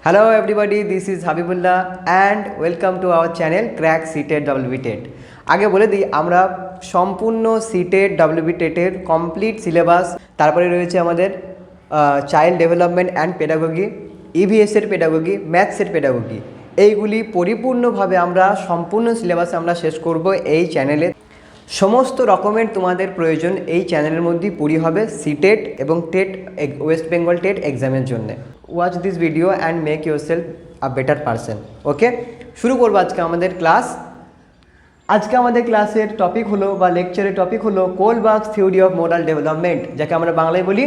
Hello everybody, this is Habibullah and welcome to our channel Crack CTET WBTET। আগে বলে দিই আমরা সম্পূর্ণ সিটেট WBTET কমপ্লিট সিলেবাস, তারপরে রয়েছে আমাদের চাইল্ড ডেভেলপমেন্ট অ্যান্ড পেডাগোগি, ইভিএসের পেডাগোগি, ম্যাথসের পেডাগোগি, এইগুলি পরিপূর্ণভাবে আমরা সম্পূর্ণ সিলেবাস আমরা শেষ করব এই চ্যানেলে। সমস্ত রকমের তোমাদের প্রয়োজন এই চ্যানেলের মধ্যেই পুরি হবে সিটেট এবং টেট, ওয়েস্ট বেঙ্গল টেট এক্সামের জন্য। Watch this video and make yourself a better person. Okay, শুরু করবো আজকে আমাদের ক্লাস। আজকে আমাদের ক্লাসের টপিক হলো বা লেকচারের টপিক হলো কোলবার্গস থিওরি অফ মোরাল ডেভেলপমেন্ট, যাকে আমরা বাংলায় বলি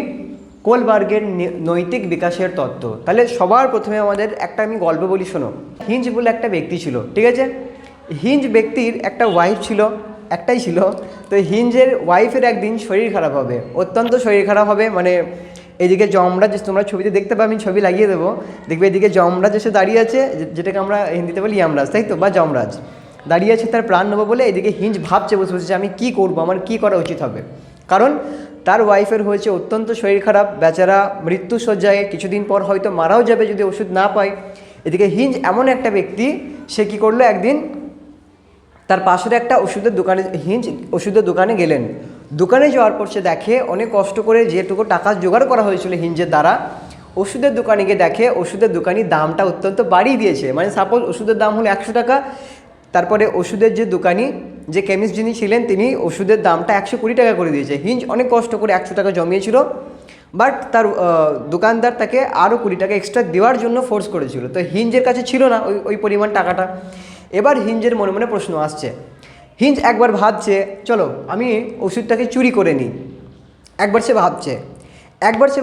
কোলবার্গের নৈতিক বিকাশের তত্ত্ব। তাহলে সবার প্রথমে আমাদের একটা আমি গল্প বলি, শোনো। হিঞ্জ বলে একটা ব্যক্তি ছিল, ঠিক আছে? হিঞ্জ ব্যক্তির একটা ওয়াইফ ছিল, একটাই ছিল। তো হিঞ্জের ওয়াইফের একদিন শরীর খারাপ হবে, অত্যন্ত শরীর খারাপ হবে। মানে এদিকে যমরাজ, তোমরা ছবিতে দেখতে পাবে, আমি ছবি লাগিয়ে দেবো, দেখবে এদিকে যমরাজ এসে দাঁড়িয়ে আছে, যেটাকে আমরা হিন্দিতে বলি ইয়ামরাজ, তাই তো, বা যমরাজ দাঁড়িয়ে আছে তার প্রাণ নেবো বলে। এদিকে হিঞ্জ ভাবছে বসে বসে আমি কী করবো, আমার কী করা উচিত হবে। কারণ তার ওয়াইফের হয়েছে অত্যন্ত শরীর খারাপ, বেচারা মৃত্যুশয্যায়, কিছুদিন পর হয়তো মারাও যাবে যদি ওষুধ না পায়। এদিকে হিঞ্জ এমন একটা ব্যক্তি, সে কী করলো, একদিন তার পাশের একটা ওষুধের দোকানে, হিঞ্জ ওষুধের দোকানে গেলেন। দোকানে যাওয়ার পর সে দেখে অনেক কষ্ট করে যেটুকু টাকা জোগাড় করা হয়েছিল হিঞ্জের দ্বারা, ওষুধের দোকানে গিয়ে দেখে ওষুধের দোকানি দামটা অত্যন্ত বাড়িয়ে দিয়েছে। মানে সাপোজ ওষুধের দাম হলো 100 টাকা, তারপরে ওষুধের যে দোকানি, যে কেমিস্ট যিনি ছিলেন, তিনি ওষুধের দামটা 120 টাকা করে দিয়েছে। হিঞ্জ অনেক কষ্ট করে 100 টাকা জমিয়েছিল, বাট তার দোকানদার তাকে আরও 20 টাকা এক্সট্রা দেওয়ার জন্য ফোর্স করেছিল। তো হিঞ্জের কাছে ছিল না ওই পরিমাণ টাকাটা। এবার হিঞ্জের মনে মনে প্রশ্ন আসছে। হিঞ্জ একবার ভাবছে, চলো আমি ওষুধটাকে চুরি করে নিই। একবার সে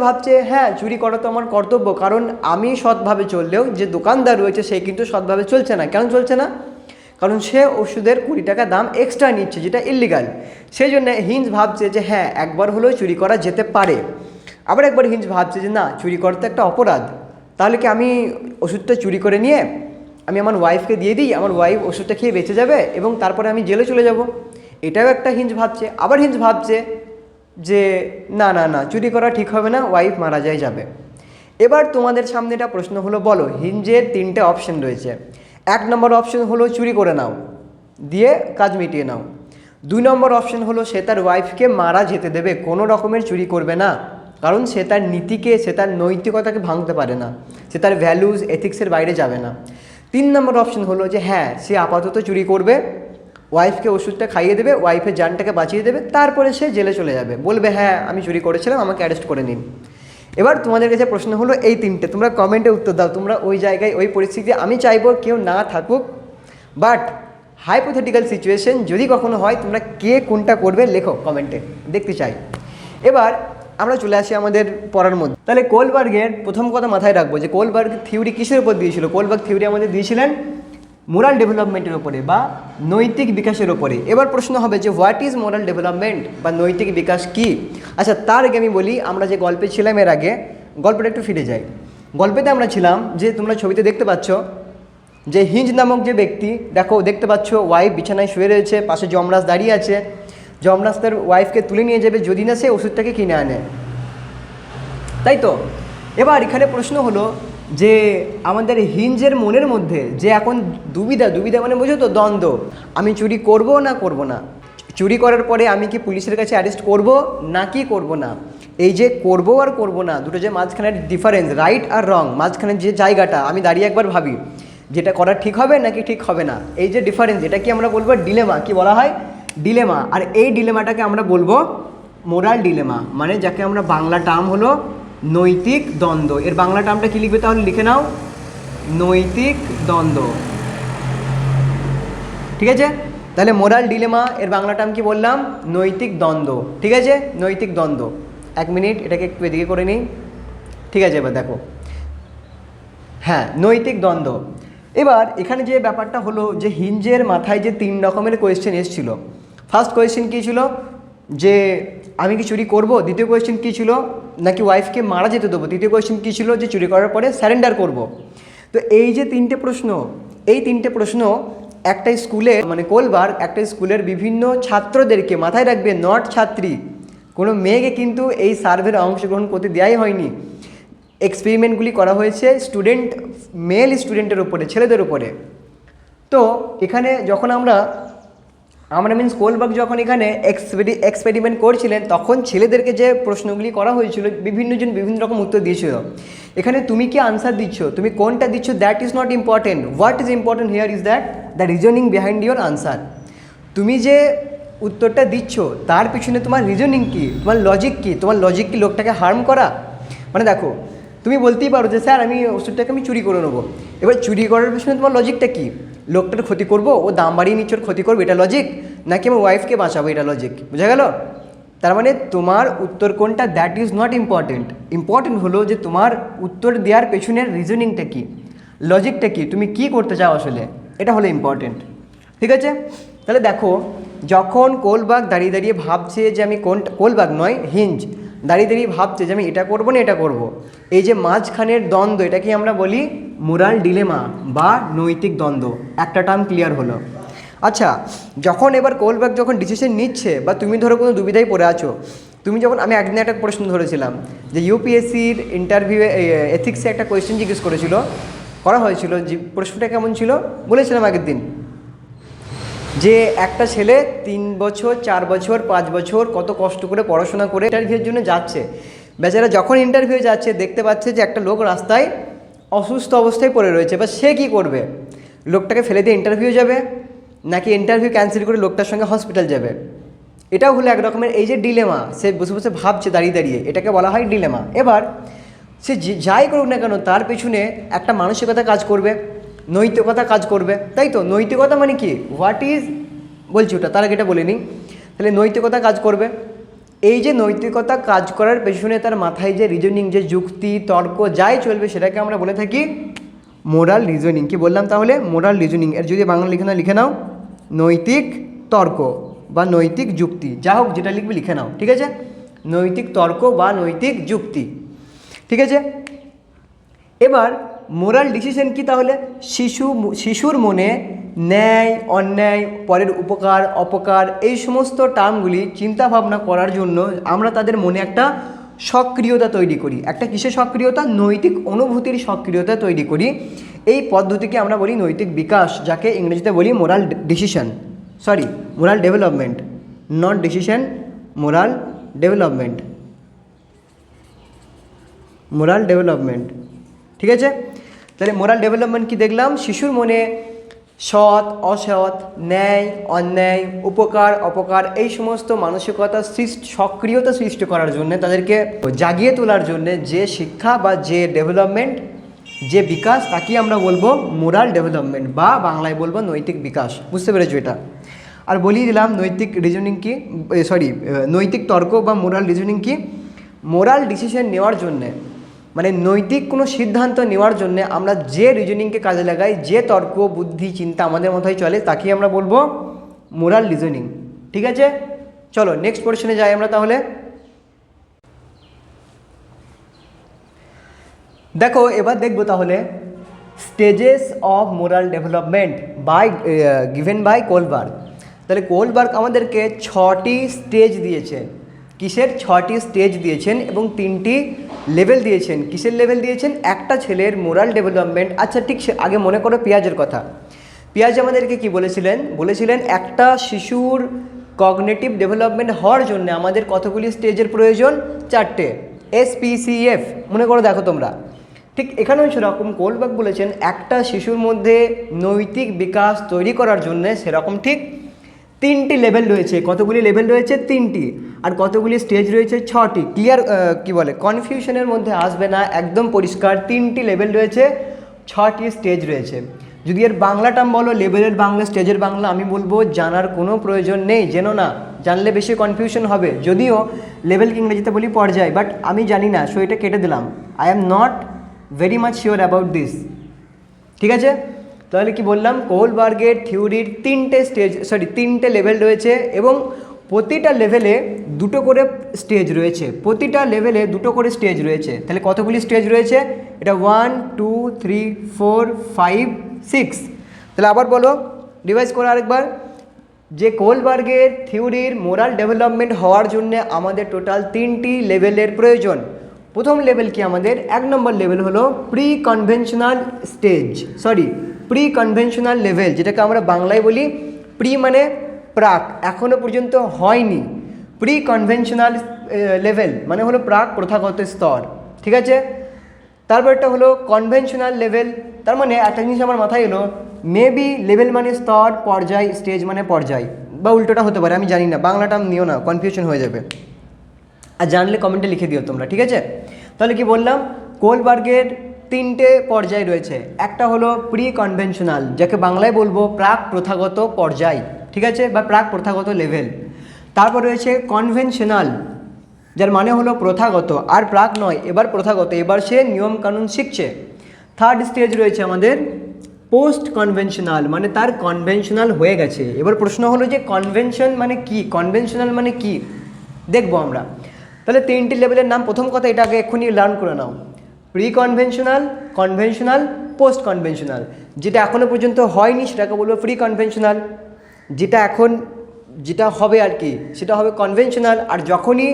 ভাবছে হ্যাঁ, চুরি করা তো আমার কর্তব্য, কারণ আমি সৎভাবে চললেও যে দোকানদার রয়েছে সে কিন্তু সৎভাবে চলছে না। কেন চলছে না? কারণ সে ওষুধের 20 টাকা দাম এক্সট্রা নিচ্ছে, যেটা ইল্লিগাল। সেই জন্য হিঞ্জ ভাবছে যে হ্যাঁ, একবার হলেও চুরি করা যেতে পারে। আবার একবার হিঞ্জ ভাবছে যে না, চুরি করা তো একটা অপরাধ, তাহলে কি আমি ওষুধটা চুরি করে নিয়ে আমি আমার ওয়াইফকে দিয়ে দিই, আমার ওয়াইফ ওষুধটা খেয়ে বেঁচে যাবে এবং তারপরে আমি জেলে চলে যাব। এটাও একটা হিঞ্জ ভাবছে। আবার হিঞ্জ ভাবছে যে না না না, চুরি করা ঠিক হবে না, ওয়াইফ মারা যাবে। এবার তোমাদের সামনে এটা প্রশ্ন হলো, বলো হিঞ্জের 3টে অপশন রয়েছে। 1 নম্বর অপশন হলো চুরি করে নাও, দিয়ে কাজ মিটিয়ে নাও। 2 নম্বর অপশন হলো সে তার ওয়াইফকে মারা যেতে দেবে, কোনো রকমের চুরি করবে না, কারণ সে তার নীতিকে, সে তার নৈতিকতাকে ভাঙতে পারে না, সে তার ভ্যালুজ এথিক্সের বাইরে যাবে না। 3 নম্বর অপশন হলো যে হ্যাঁ, সে আপাতত চুরি করবে, ওয়াইফকে ওষুধটা খাইয়ে দেবে, ওয়াইফের জানটাকে বাঁচিয়ে দেবে, তারপরে সে জেলে চলে যাবে, বলবে হ্যাঁ আমি চুরি করেছিলাম, আমাকে অ্যারেস্ট করে নিন। এবার তোমাদের কাছে প্রশ্ন হলো এই 3টে, তোমরা কমেন্টে উত্তর দাও। তোমরা ওই জায়গায়, ওই পরিস্থিতি, আমি চাইবো কেউ না থাকুক, বাট হাইপোথেটিক্যাল সিচুয়েশন যদি কখনো হয়, তোমরা কে কোনটা করবে লেখো কমেন্টে, দেখতে চাই। এবার আমরা চলে আসি আমাদের পড়ার মধ্যে। তাহলে কোলবার্গের প্রথম কথা মাথায় রাখবো যে কোলবার্গ থিওরি কিসের উপর দিয়েছিল। কোলবার্গ থিওরি আমাদের দিয়েছিলেন মোরাল ডেভেলপমেন্টের ওপরে বা নৈতিক বিকাশের ওপরে। এবার প্রশ্ন হবে যে হোয়াট ইজ মোরাল ডেভেলপমেন্ট বা নৈতিক বিকাশ কি? আচ্ছা, তার আগে আমি বলি, আমরা যে গল্পে ছিলাম এর আগে, গল্পটা একটু ফিরে যাই। গল্পেতে আমরা ছিলাম যে তোমরা ছবিতে দেখতে পাচ্ছ যে হিঞ্জ নামক যে ব্যক্তি, দেখো দেখতে পাচ্ছ ওয়াইফ বিছানায় শুয়ে রয়েছে, পাশে যমরাজ দাঁড়িয়ে আছে। যমরাজ তার ওয়াইফকে তুলে নিয়ে যাবে যদি না সে ওষুধটাকে কিনে আনে, তাই তো? এবার এখানে প্রশ্ন হলো যে আমাদের হিঞ্জের মনের মধ্যে যে এখন দুবিধা মানে বুঝো তো, দ্বন্দ্ব, আমি চুরি করব না করব না, চুরি করার পরে আমি কি পুলিশের কাছে অ্যারেস্ট করব নাকি করব না। এই যে করব আর করব না, দুটো যে মাঝখানে ডিফারেন্স, রাইট আর রং, মাঝখানে যে জায়গাটা, আমি দাঁড়িয়ে একবার ভাবি যেটা করা ঠিক হবে নাকি ঠিক হবে না, এই যে ডিফারেন্স, এটা কি আমরা বলবো ডিলেমা, কি বলা হয়, ডিলেমা। আর এই ডিলেমাটাকে আমরা বলবো মোরাল ডিলেমা, মানে যাকে আমরা বাংলা টার্ম হলো নৈতিক দ্বন্দ্ব। এর বাংলা টার্মটা কি লিখবে তাহলে লিখে নাও, নৈতিক দ্বন্দ্ব, ঠিক আছে? তাহলে মোরাল ডিলেমা এর বাংলা টার্ম কি বললাম, নৈতিক দ্বন্দ্ব, ঠিক আছে? নৈতিক দ্বন্দ্ব। 1 মিনিট এটাকে একটু এদিকে করে নিই, ঠিক আছে? এবার দেখো, হ্যাঁ, নৈতিক দ্বন্দ্ব। এবার এখানে যে ব্যাপারটা হলো যে হিঞ্জের মাথায় যে 3 রকমের কোয়েশ্চেন এসেছিল। ফার্স্ট কোয়েশ্চেন কী ছিল, যে আমি কি চুরি করব। দ্বিতীয় কোয়েশ্চেন কী ছিল, নাকি ওয়াইফকে মারা যেতে দেবো। তৃতীয় কোয়েশ্চেন কী ছিল, যে চুরি করার পরে স্যারেন্ডার করব। তো এই যে 3টে প্রশ্ন, এই 3টে প্রশ্ন একটা স্কুলে, মানে কোলবার্গ একটা স্কুলের বিভিন্ন ছাত্রদেরকে, মাথায় রাখবে নট ছাত্রী, কোনো মেয়েকে কিন্তু এই সার্ভের অংশগ্রহণ করতে দেওয়াই হয়নি। এক্সপেরিমেন্টগুলি করা হয়েছে মেল স্টুডেন্টের উপরে, ছেলেদের উপরে। তো এখানে যখন আমরা মিনস কোলবার্গ যখন এখানে এক্সপেরিমেন্ট করছিলেন, তখন ছেলেদেরকে যে প্রশ্নগুলি করা হয়েছিল বিভিন্নজন বিভিন্ন রকম উত্তর দিয়েছিল। এখানে তুমি কি আনসার দিচ্ছ, তুমি কোনটা দিচ্ছ, that is not important. What is important here is that the reasoning behind your answer. তুমি যে উত্তরটা দিচ্ছ তার পিছনে তোমার রিজনিং কী, তোমার লজিক কী। তোমার লজিক কি লোকটাকে হার্ম করা? মানে দেখো, তুমি বলতেই পারো যে স্যার আমি ওষুধটাকে আমি চুরি করে নেবো। এবার চুরি করার পিছনে তোমার লজিকটা কী? লোকটার ক্ষতি করবো, ও দাম বাড়িয়ে নিচ্ছে, ওর ক্ষতি করবো, এটা লজিক? নাকি আমার ওয়াইফকে বাঁচাবো, এটা লজিক? বোঝা গেল? তার মানে তোমার উত্তর কোনটা, that is not important. Important হলো যে তোমার উত্তর দেওয়ার পেছনের রিজনিংটা কী, লজিকটা কী, তুমি কী করতে চাও আসলে, এটা হলো ইম্পর্টেন্ট। ঠিক আছে? তাহলে দেখো, যখন কোলবার্গ দাঁড়িয়ে দাঁড়িয়ে ভাবছে যে আমি কোলবার্গ নয়, হিঞ্জ দাঁড়িয়ে দাঁড়িয়ে ভাবছে যে আমি এটা করবো না এটা করব, এই যে মাঝখানের দ্বন্দ্ব, এটাকে আমরা বলি মোরাল ডিলেমা বা নৈতিক দ্বন্দ্ব। একটা টার্ম ক্লিয়ার হলো। আচ্ছা, যখন এবার কোলবার্গ যখন ডিসিশন নিচ্ছে, বা তুমি ধরো কোনো দুবিধায় পড়ে আছো, তুমি যখন, আমি একদিন একটা প্রশ্ন ধরেছিলাম যে ইউপিএসসির ইন্টারভিউয়ে এথিক্সে একটা কোয়েশ্চেন জিজ্ঞেস করা হয়েছিল, যে প্রশ্নটা কেমন ছিল বলেছিলাম আগের দিন, যে একটা ছেলে 3 বছর 4 বছর 5 বছর কত কষ্ট করে পড়াশোনা করে ইন্টারভিউয়ের জন্য যাচ্ছে, বেচারা যখন ইন্টারভিউ যাচ্ছে দেখতে পাচ্ছে যে একটা লোক রাস্তায় অসুস্থ অবস্থায় পড়ে রয়েছে, বা সে কী করবে, লোকটাকে ফেলে দিয়ে ইন্টারভিউ যাবে নাকি ইন্টারভিউ ক্যান্সেল করে লোকটার সঙ্গে হসপিটাল যাবে? এটাও হলো এক রকমের এই যে ডিলেমা, সে বসে বসে ভাবছে দাঁড়িয়ে দাঁড়িয়ে, এটাকে বলা হয় ডিলেমা। এবার সে যাই করুক না কেন তার পেছনে একটা মানসিকতা কাজ করবে, নৈতিকতা কাজ করবে, তাই তো? নৈতিকতা মানে কি, হোয়াট ইজ, বলছি ওটা, তার আগে এটা বলে নিই। তাহলে নৈতিকতা কাজ করবে। এই যে নৈতিকতা কাজ করার পেছনে তার মাথায় যে রিজনিং, যে যুক্তি তর্ক যাই চলবে, সেটাকে আমরা বলে থাকি মোরাল রিজনিং। কি বললাম তাহলে? Moral reasoning. এর যদি বাংলা লিখে নাও নৈতিক তর্ক বা নৈতিক যুক্তি, যা হোক যেটা লিখবে লিখে নাও, ঠিক আছে? নৈতিক তর্ক বা নৈতিক যুক্তি, ঠিক আছে? এবার মোরাল ডিসিশন কি তাহলে? শিশুর মনে ন্যায় অন্যায়, পরের উপকার অপকার, এই সমস্ত টার্মগুলি চিন্তা ভাবনা করার জন্য আমরা তাদের মনে একটা সক্রিয়তা তৈরি করি। একটা কিসের সক্রিয়তা? নৈতিক অনুভূতির সক্রিয়তা তৈরি করি। এই পদ্ধতিকে আমরা বলি নৈতিক বিকাশ, যাকে ইংরেজিতে বলি moral decision, moral development, not decision, moral development, ঠিক আছে? তাহলে মোরাল ডেভেলপমেন্ট কি দেখলাম? শিশুর মনে সৎ অসৎ, ন্যায় অন্যায়, উপকার অপকার, এই সমস্ত মানসিকতা সক্রিয়তা সৃষ্টি করার জন্য, তাদেরকে জাগিয়ে তোলার জন্য যে শিক্ষা বা যে ডেভেলপমেন্ট, যে বিকাশ, তাকে আমরা বলবো মোরাল ডেভেলপমেন্ট, বা বাংলায় বলবো নৈতিক বিকাশ। বুঝতে পেরেছো এটা? আর বলিয়ে দিলাম নৈতিক রিজনিং কি, নৈতিক তর্ক বা মোরাল রিজনিং কি। মোরাল ডিসিশন নেওয়ার জন্যে, মানে নৈতিক কোনো সিদ্ধান্ত নেওয়ার জন্য আমরা যে রিজনিংকে কাজে লাগাই, যে তর্ক বুদ্ধি চিন্তা আমাদের মাথায় চলে, তাকে আমরা বলবো মোরাল রিজনিং। ঠিক আছে? চলো নেক্সট পোর্শনে যাই আমরা তাহলে। দেখো এবার দেখবো তাহলে stages of moral development given by Kohlberg. তাহলে কোলবার্গ আমাদেরকে 6টি স্টেজ দিয়েছেন। কিসের? 6টি স্টেজ দিয়েছেন এবং 3টি লেভেল দিয়েছেন। কিসের লেভেল দিয়েছেন? একটা ছেলের মোরাল ডেভেলপমেন্ট। আচ্ছা ঠিক আগে মনে করো পেঁয়াজের কথা। পেঁয়াজ আমাদেরকে কি বলেছিলেন একটা শিশুর কগনিটিভ ডেভেলপমেন্ট হওয়ার জন্য আমাদের কতগুলি স্টেজের প্রয়োজন? 4টে, SPCF। মনে করো, দেখো তোমরা, ঠিক এখানেও সেরকম কোলবার্গ বলেছেন একটা শিশুর মধ্যে নৈতিক বিকাশ তৈরি করার জন্য সেরকম ঠিক 3টি লেভেল রয়েছে। কতগুলি লেভেল রয়েছে? 3টি। আর কতগুলি স্টেজ রয়েছে? 6টি। ক্লিয়ার? কনফিউশনের মধ্যে আসবে না, একদম পরিষ্কার। 3টি লেভেল রয়েছে, 6টি স্টেজ রয়েছে। যদি এর বাংলা টার্ম বলো, লেভেলের বাংলা, স্টেজের বাংলা, আমি বলবো জানার কোনো প্রয়োজন নেই, জেনো না, জানলে বেশি কনফিউশন হবে। যদিও লেভেলকে ইংরেজিতে বলি পর্যায়, বাট আমি জানি না, সো এটা কেটে দিলাম। I am not very much sure about this. ঠিক আছে? তাহলে কি বললাম? কোলবার্গের থিওরির 3টে লেভেল রয়েছে এবং প্রতিটা লেভেলে 2টো করে স্টেজ রয়েছে। তাহলে কতগুলি স্টেজ রয়েছে? এটা 1 2 3 4 5 6। তাহলে আবার বলো, রিভাইজ করো আরেকবার, যে কোলবার্গের থিওরির মোরাল ডেভেলপমেন্ট হওয়ার জন্য আমাদের টোটাল 3টি লেভেলের প্রয়োজন। প্রথম লেভেল কি আমাদের, 1 নম্বর লেভেল হলো pre conventional stage, pre conventional level, যেটাকে আমরা বাংলায় বলি প্রি মানে প্রাক, এখনও পর্যন্ত হয়নি। প্রি কনভেনশনাল লেভেল মানে হলো প্রাক প্রথাগত স্তর, ঠিক আছে। তারপরটা হলো কনভেনশনাল লেভেল, তার মানে একটা জিনিস আমার মাথায় এলো, মেবি লেভেল মানে স্তর, পর্যায়, স্টেজ মানে পর্যায়, বা উল্টোটা হতে পারে, আমি জানি না, বাংলাটা নিও না, কনফিউশন হয়ে যাবে। আর জানলে কমেন্টে লিখে দিও তোমরা, ঠিক আছে। তাহলে কি বললাম, কোলবার্গের 3টে পর্যায় রয়েছে। একটা হলো প্রি কনভেনশনাল, যাকে বাংলায় বলবো প্রাক প্রথাগত পর্যায়, ঠিক আছে, বা প্রাক প্রথাগত লেভেল। তারপর রয়েছে কনভেনশনাল, যার মানে হলো প্রথাগত, আর প্রাক নয়, এবার প্রথাগত, এবার সে নিয়মকানুন শিখছে। থার্ড স্টেজ রয়েছে আমাদের পোস্ট কনভেনশনাল, মানে তার কনভেনশনাল হয়ে গেছে। এবার প্রশ্ন হলো যে কনভেনশন মানে কি, কনভেনশনাল মানে কি, দেখবো আমরা। তাহলে 3টি লেভেলের নাম, প্রথম কথা এটা আগে এক্ষুনি লার্ন করে নাও, pre conventional, conventional, post conventional. যেটা এখনও পর্যন্ত হয়নি সেটাকে বলবো প্রি কনভেনশনাল, যেটা হবে আর কি সেটা হবে কনভেনশনাল। আর যখনই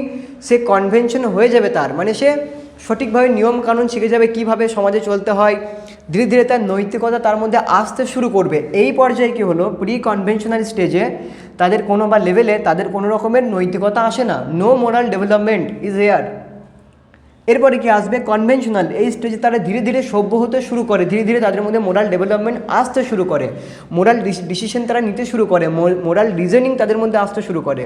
সে কনভেনশন হয়ে যাবে, তার মানে সে সঠিকভাবে নিয়মকানুন শিখে যাবে, কিভাবে সমাজে চলতে হয়, ধীরে ধীরে তার নৈতিকতা তার মধ্যে আসতে শুরু করবে। এই পর্যায়ে কী হলো, প্রি কনভেনশনাল স্টেজে তাদের কোনো বা লেভেলে তাদের কোনো রকমের নৈতিকতা আসে না, no moral development is here. এরপরে কি আসবে কনভেনশনাল, এই স্টেজে তারা ধীরে ধীরে সভ্য হতে শুরু করে, ধীরে ধীরে তাদের মধ্যে মোরাল ডেভেলপমেন্ট আসতে শুরু করে, মোরাল ডিসিশন তারা নিতে শুরু করে, মোরাল রিজনিং তাদের মধ্যে আসতে শুরু করে,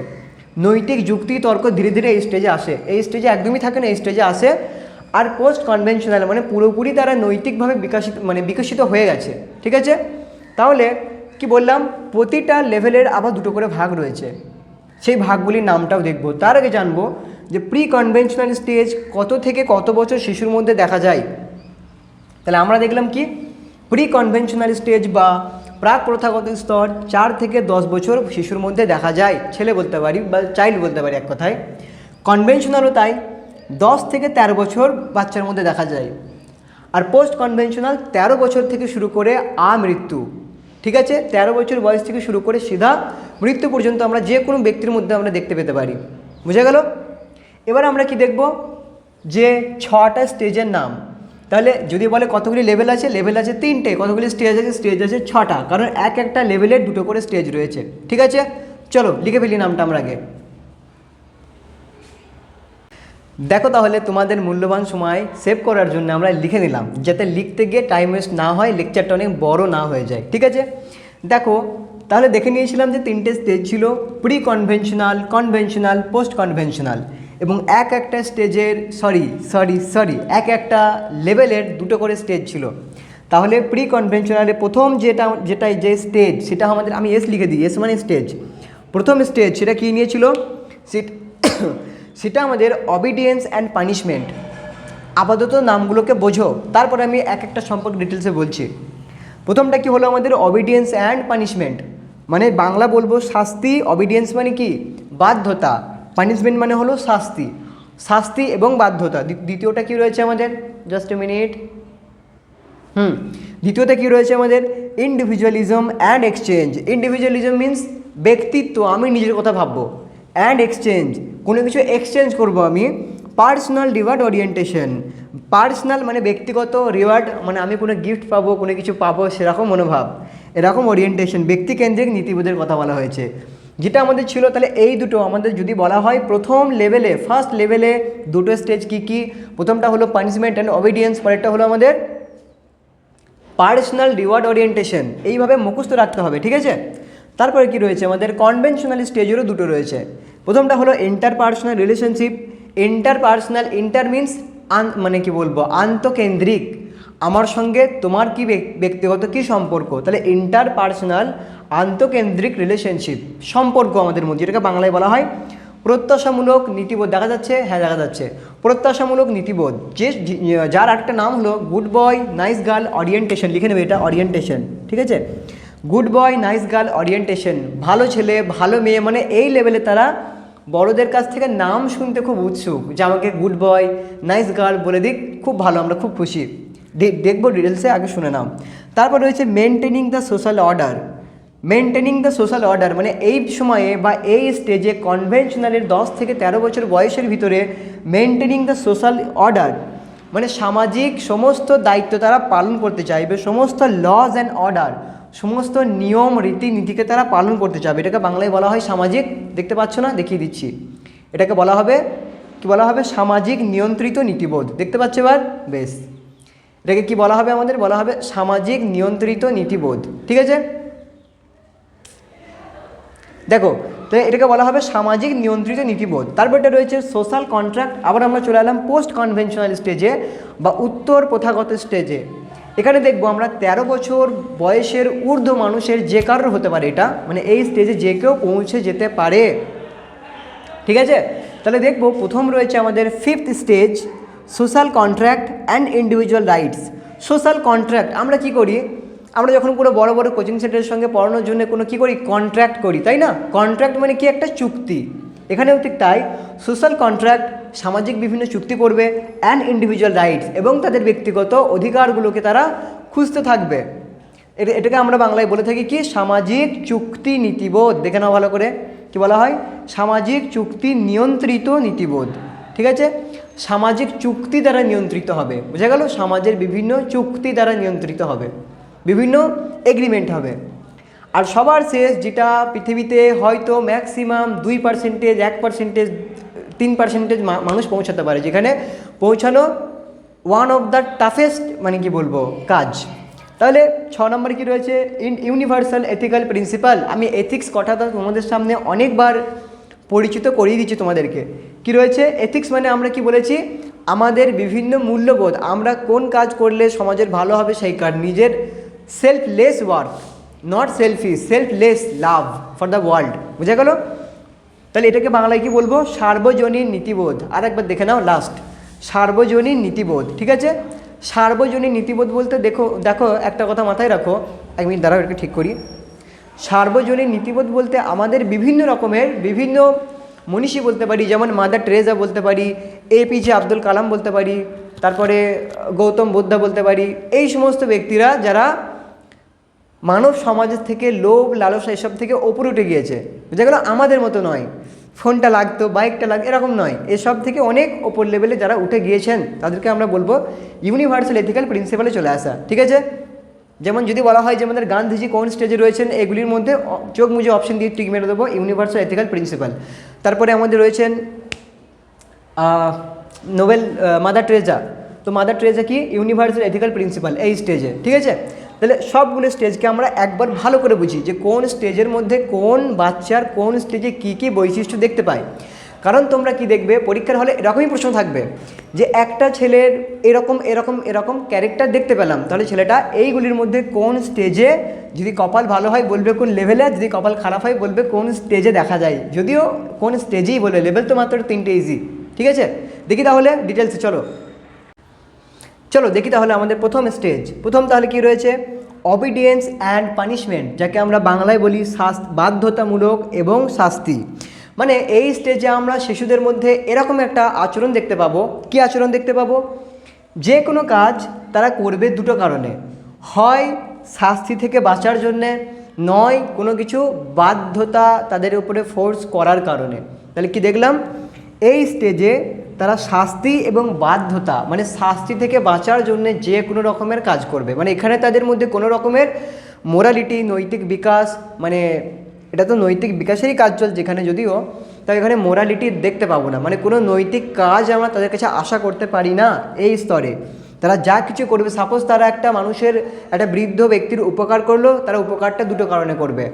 নৈতিক যুক্তি তর্ক ধীরে ধীরে এই স্টেজে আসে। এই স্টেজে একদমই থাকে না, এই স্টেজে আসে। আর পোস্ট কনভেনশনাল মানে পুরোপুরি তারা নৈতিকভাবে বিকশিত হয়ে গেছে, ঠিক আছে। তাহলে কি বললাম, প্রতিটা লেভেলের আবার 2টো করে ভাগ রয়েছে, সেই ভাগগুলির নামটাও দেখব। তার আগে জানবো যে প্রি কনভেনশনাল স্টেজ কত থেকে কত বছর শিশুর মধ্যে দেখা যায়। তাহলে আমরা দেখলাম কি, প্রি কনভেনশনাল স্টেজ বা প্রাক প্রথাগত স্তর 4 থেকে 10 বছর শিশুর মধ্যে দেখা যায়, ছেলে বলতে পারি বা চাইল্ড বলতে পারি এক কথায়। কনভেনশনালও তাই, 10 থেকে 13 বছর বাচ্চার মধ্যে দেখা যায়। আর পোস্ট কনভেনশনাল 13 বছর থেকে শুরু করে আমৃত্যু, ঠিক আছে, 13 বছর বয়স থেকে শুরু করে সিধা মৃত্যু পর্যন্ত আমরা যে কোনো ব্যক্তির মধ্যে আমরা দেখতে পেতে পারি। বুঝে গেল? এবার আমরা কি দেখব, যে 6টা স্টেজের নাম। তাহলে যদি বলে কতগুলি লেভেল আছে, লেভেল আছে 3টে, কতগুলি স্টেজ আছে 6টা, কারণ একটা লেভেলের 2টো করে স্টেজ রয়েছে, ঠিক আছে। চলো লিখে ফেলি নামটা আমরা আগে। দেখো, তাহলে তোমাদের মূল্যবান সময় সেভ করার জন্য আমরা লিখে নিলাম, যাতে লিখতে গিয়ে টাইম ওয়েস্ট না হয়, লেকচারটা অনেক বড় না হয়ে যায়, ঠিক আছে। দেখো, তাহলে দেখে নিয়েছিলাম যে 3টে স্টেজ ছিল, pre conventional, conventional, post conventional, এবং একটা স্টেজের এক একটা লেভেলের 2টো করে স্টেজ ছিল। তাহলে প্রি কনভেনশনালে প্রথম যে স্টেজ, সেটা আমাদের, আমি এস লিখে দিই, এস মানে স্টেজ, প্রথম স্টেজ সেটা কী নিয়েছিল, সেটা আমাদের অবিডিয়েন্স অ্যান্ড পানিশমেন্ট। আপাতত নামগুলোকে বোঝো, তারপরে আমি একটা সম্পর্কে ডিটেলসে বলছি। প্রথমটা কি হলো আমাদের অবিডিয়েন্স অ্যান্ড পানিশমেন্ট, মানে বাংলা বলবো শাস্তি, অবিডিয়েন্স মানে কি বাধ্যতা, পানিশমেন্ট মানে হলো শাস্তি এবং বাধ্যতা। দ্বিতীয়টা কি রয়েছে আমাদের, জাস্ট এ মিনিট, দ্বিতীয়টা কি রয়েছে আমাদের, individualism and exchange. Individualism means ব্যক্তিত্ব, আমি নিজের কথা ভাববো, অ্যান্ড এক্সচেঞ্জ কোনো কিছু এক্সচেঞ্জ করব আমি। পার্সোনাল রিওয়ার্ড ওরিয়েন্টেশন, পার্সোনাল মানে ব্যক্তিগত, রিওয়ার্ড মানে আমি কোনো গিফট পাবো, কোনো কিছু পাবো, সেরকম মনোভাব, এরকম ওরিয়েন্টেশন, ব্যক্তিকেন্দ্রিক নীতিবোধের কথা বলা হয়েছে, যেটা আমাদের ছিল। তাহলে এই দুটো আমাদের যদি বলা হয় প্রথম লেভেলে, ফার্স্ট লেভেলে 2টো স্টেজ কী, প্রথমটা হলো পানিশমেন্ট অ্যান্ড অবিডিয়েন্স, পরেরটা হলো আমাদের পার্সোনাল রিওয়ার্ড ওরিয়েন্টেশন। এইভাবে মুখস্থ রাখতে হবে, ঠিক আছে। তারপরে কি রয়েছে আমাদের, কনভেনশনাল স্টেজেরও 2টো রয়েছে। প্রথমটা হলো ইন্টারপার্সোনাল রিলেশনশিপ। ইন্টার মিন্স মানে কি বলবো, আন্তঃকেন্দ্রিক, আমার সঙ্গে তোমার কি ব্যক্তিগত কি সম্পর্ক, তাহলে ইন্টারপার্সোনাল আন্তঃকেন্দ্রিক রিলেশনশিপ, সম্পর্ক আমাদের মধ্যে, যেটাকে বাংলায় বলা হয় প্রত্যাশামূলক নীতিবোধ। দেখা যাচ্ছে, হ্যাঁ দেখা যাচ্ছে, প্রত্যাশামূলক নীতিবোধ, যার একটা নাম হলো good boy nice girl orientation, লিখে নেবে এটা ওরিয়েন্টেশন, ঠিক আছে। Good boy nice girl orientation, ভালো ছেলে ভালো মেয়ে, মানে এই লেভেলে তারা বড়দের কাছ থেকে নাম শুনতে খুব উৎসুক, যে আমাকে গুড বয় নাইস গার্ল বলে দিক, খুব ভালো, আমরা খুব খুশি। দেখবো ডিটেলসে, আগে শুনে নাও। তারপর রয়েছে মেনটেনিং দ্য সোশ্যাল অর্ডার। মানে এই সময়ে বা এই স্টেজে কনভেনশনালের 10 থেকে 13 বছর বয়সের ভিতরে মেনটেনিং দ্য সোশ্যাল অর্ডার, মানে সামাজিক সমস্ত দায়িত্ব তারা পালন করতে চাইবে, সমস্ত লজ অ্যান্ড অর্ডার, সমস্ত নিয়ম রীতিনীতিকে তারা পালন করতে চাইবে। এটাকে বাংলায় বলা হয় সামাজিক, দেখতে পাচ্ছ না, দেখিয়ে দিচ্ছি, এটাকে বলা হবে কি, বলা হবে সামাজিক নিয়ন্ত্রিত নীতিবোধ। দেখতে পাচ্ছ এবার? বেশ, এটাকে কি বলা হবে আমাদের? বলা হবে সামাজিক নিয়ন্ত্রিত নীতিবোধ। ঠিক আছে, দেখো, তো এটাকে বলা হবে সামাজিক নিয়ন্ত্রিত নীতিবোধ। তারপর এটা রয়েছে সোশ্যাল কন্ট্রাক্ট। আবার আমরা চলে এলাম পোস্ট কনভেনশনাল স্টেজে বা উত্তর প্রথাগত স্টেজে। এখানে দেখবো আমরা 13 বছর বয়সের ঊর্ধ্ব মানুষের যে কারোর হতে পারে এটা, মানে এই স্টেজে যে কেউ পৌঁছে যেতে পারে। ঠিক আছে, তাহলে দেখবো প্রথম রয়েছে আমাদের 5th stage, social contract and individual rights. Social contract আমরা কি করি? আমরা যখন কোনো বড় বড় কোচিং সেন্টারের সঙ্গে পড়ানোর জন্য কোনো কী করি? কন্ট্রাক্ট করি, তাই না? কন্ট্রাক্ট মানে কি? একটা চুক্তি। এখানেও ঠিক তাই, সোশ্যাল কন্ট্রাক্ট সামাজিক বিভিন্ন চুক্তি করবে, অ্যান্ড ইন্ডিভিজুয়াল রাইটস, এবং তাদের ব্যক্তিগত অধিকারগুলোকে তারা খুঁজতে থাকবে। এটাকে আমরা বাংলায় বলে থাকি কি? সামাজিক চুক্তি নীতিবোধ। দেখে নাও ভালো করে, কি বলা হয়? সামাজিক চুক্তি নিয়ন্ত্রিত নীতিবোধ। ঠিক আছে, সামাজিক চুক্তি দ্বারা নিয়ন্ত্রিত হবে, বোঝা গেল? সমাজের বিভিন্ন চুক্তি দ্বারা নিয়ন্ত্রিত হবে, বিভিন্ন এগ্রিমেন্ট হবে। আর সবার শেষ, যেটা পৃথিবীতে হয়তো ম্যাক্সিমাম 2%, 1%, 3% মানুষ পৌঁছাতে পারে, যেখানে পৌঁছানো ওয়ান অফ দ্য টাফেস্ট, মানে কি বলবো, কাজ। তাহলে 6 নম্বরে কী রয়েছে? Universal ethical principal. আমি এথিক্স কথাটা তোমাদের সামনে অনেকবার পরিচিত করিয়ে দিচ্ছি তোমাদেরকে। কি রয়েছে? এথিক্স মানে আমরা কি বলেছি? আমাদের বিভিন্ন মূল্যবোধ, আমরা কোন কাজ করলে সমাজের ভালো হবে সেই কাজ, নিজের selfless work, not selfish, selfless love for the world. বুঝা গেল? তাহলে এটাকে বাংলায় কি বলবো? সার্বজনীন নীতিবোধ। আর একবার দেখে নাও লাস্ট, সার্বজনীন নীতিবোধ। ঠিক আছে, সার্বজনীন নীতিবোধ বলতে দেখো একটা কথা মাথায় রাখো, 1 মিনিট দাঁড়াও, এটাকে ঠিক করি। সার্বজনীন নীতিবোধ বলতে আমাদের বিভিন্ন রকমের বিভিন্ন মনীষী বলতে পারি, যেমন মাদার টেরেসা বলতে পারি, APJ আব্দুল কালাম বলতে পারি, তারপরে গৌতম বুদ্ধ বলতে পারি। এই সমস্ত ব্যক্তিরা যারা মানব সমাজের থেকে লোভ লালসা এসব থেকে ওপরে উঠে গিয়েছে, যেগুলো আমাদের মতো নয়, ফোনটা লাগতো, বাইকটা লাগতো, এরকম নয়, এসব থেকে অনেক ওপর লেভেলে যারা উঠে গিয়েছেন তাদেরকে আমরা বলবো ইউনিভার্সাল এথিক্যাল প্রিন্সিপালে চলে আসা। ঠিক আছে, যেমন যদি বলা হয় যে আমাদের গান্ধীজি কোন স্টেজে রয়েছেন, এগুলির মধ্যে চোখ মুজে অপশন দিয়ে টিক মেরে দেবো, ইউনিভার্সাল এথিক্যাল প্রিন্সিপাল। তারপরে আমাদের রয়েছেন নোবেল মাদার টেরেসা। তো মাদার টেরেসা কি? ইউনিভার্সাল এথিক্যাল প্রিন্সিপাল এই স্টেজে। ঠিক আছে, তাহলে সবগুলো স্টেজকে আমরা একবার ভালো করে বুঝি যে কোন স্টেজের মধ্যে কোন বাচ্চার কোন স্টেজে কী কী বৈশিষ্ট্য দেখতে পাই। কারণ তোমরা কি দেখবে পরীক্ষার হলে এরকমই প্রশ্ন থাকবে যে একটা ছেলের এরকম এরকম এরকম ক্যারেক্টার দেখতে পেলাম, তাহলে ছেলেটা এইগুলির মধ্যে কোন স্টেজে, যদি কপাল ভালো হয় বলবে কোন লেভেলে, যদি কপাল খারাপ হয় বলবে কোন স্টেজে দেখা যায়, যদিও কোন স্টেজেই বলে, লেভেল তো মাত্র 3টে ইজি। ঠিক আছে, দেখি তাহলে ডিটেলসে, চলো দেখি তাহলে আমাদের প্রথম স্টেজ। প্রথম তাহলে কি রয়েছে? অবিডিয়েন্স অ্যান্ড পানিশমেন্ট, যাকে আমরা বাংলায় বলি বাধ্যতামূলক এবং শাস্তি। মানে এই স্টেজে আমরা শিশুদের মধ্যে এরকম একটা আচরণ দেখতে পাবো। কি আচরণ দেখতে পাবো? যে কোনো কাজ তারা করবে দুটো কারণে, হয় শাস্তি থেকে বাঁচার জন্যে, নয় কোনো কিছু বাধ্যতা তাদের উপরে ফোর্স করার কারণে। তাহলে কি দেখলাম? এই স্টেজে তারা শাস্তি এবং বাধ্যতা, মানে শাস্তি থেকে বাঁচার জন্য যে কোনো রকমের কাজ করবে। মানে এখানে তাদের মধ্যে কোনো রকমের মোরালিটি, নৈতিক বিকাশ, মানে এটা তো নৈতিক বিকাশেরই কাজ চলছে এখানে, যদিও তাই এখানে মোরালিটি দেখতে পাবো না, মানে কোনো নৈতিক কাজ আমরা তাদের কাছে আশা করতে পারি না এই স্তরে। তারা যা কিছু করবে, সাপোজ তারা একটা মানুষের, একটা বৃদ্ধ ব্যক্তির উপকার করলো, তারা উপকারটা দুটো কারণে করবে,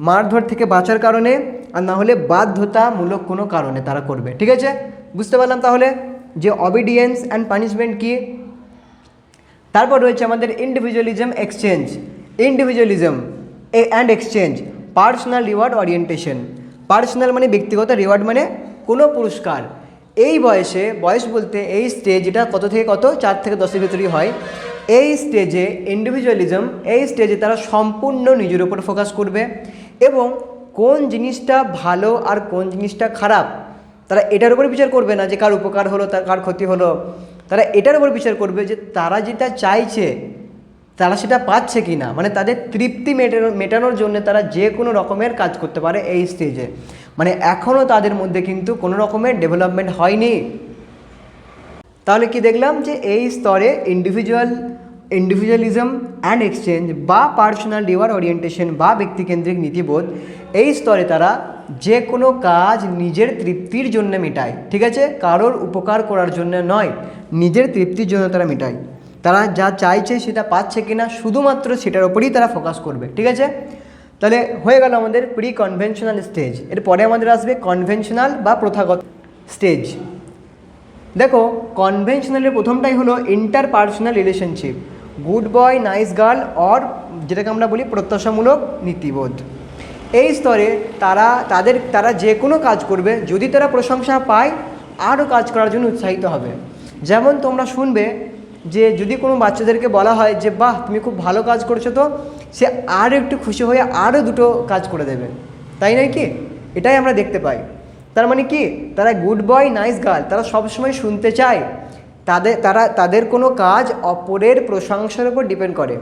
মারধর থেকে বাঁচার কারণে, আর না হলে বাধ্যতামূলক কোনো কারণে তারা করবে। ঠিক আছে, বুঝতে পারলাম তাহলে যে অবিডিয়েন্স অ্যান্ড পানিশমেন্ট কি। তারপর রয়েছে আমাদের individualism and exchange, personal reward orientation. Personal মানে ব্যক্তিগত, রিওয়ার্ড মানে কোনো পুরস্কার। এই বয়স বলতে এই স্টেজ, এটা কত থেকে কত, 4 থেকে 10-এর ভিতরেই হয়। এই স্টেজে ইন্ডিভিজুয়ালিজম, এই স্টেজে তারা সম্পূর্ণ নিজের উপর ফোকাস করবে এবং কোন জিনিসটা ভালো আর কোন জিনিসটা খারাপ তারা এটার উপর বিচার করবে না যে কার উপকার হলো কার ক্ষতি হলো, তারা এটার উপর বিচার করবে যে তারা যেটা চাইছে তারা সেটা পাচ্ছে কি না, মানে তাদের তৃপ্তি মেটানোর জন্য তারা যে কোনো রকমের কাজ করতে পারে এই স্টেজে। মানে এখনও তাদের মধ্যে কিন্তু কোনো রকমের ডেভেলপমেন্ট হয়নি, তাহলে কি দেখলাম যে এই স্তরে ইন্ডিভিজুয়ালিজম অ্যান্ড এক্সচেঞ্জ বা পার্সোনাল রিওয়ার্ড ওরিয়েন্টেশন বা ব্যক্তিকেন্দ্রিক নীতিবোধ, এই স্তরে তারা যে কোনো কাজ নিজের তৃপ্তির জন্য মেটায়, ঠিক আছে, কারোর উপকার করার জন্য নয়, নিজের তৃপ্তির জন্য তারা মেটায়। তারা যা চাইছে সেটা পাচ্ছে কিনা শুধুমাত্র সেটার ওপরেই তারা ফোকাস করবে, ঠিক আছে। তাহলে হয়ে গেল আমাদের প্রি কনভেনশনাল স্টেজ। এরপরে আমাদের আসবে কনভেনশনাল বা প্রথাগত স্টেজ। দেখো, কনভেনশনালের প্রথমটাই হলো interpersonal relationship, good boy nice girl, or যেটাকে আমরা বলি প্রত্যাশামূলক নীতিবোধ। এই স্তরে তারা যে কোনো কাজ করবে, যদি তারা প্রশংসা পায় আরও কাজ করার জন্য উৎসাহিত হবে। যেমন তোমরা শুনবে যে যদি কোনো বাচ্চাদেরকে বলা হয় যে বাহ তুমি খুব ভালো কাজ করছো, তো সে আরও একটু খুশি হয়ে আরও দুটো কাজ করে দেবে, তাই নয় কি? এটাই আমরা দেখতে পাই। তার মানে কি, তারা গুড বয় নাইস গার্ল, তারা সবসময় শুনতে চায়। তাদের কোনো কাজ অপরের প্রশংসার উপর ডিপেন্ড করে,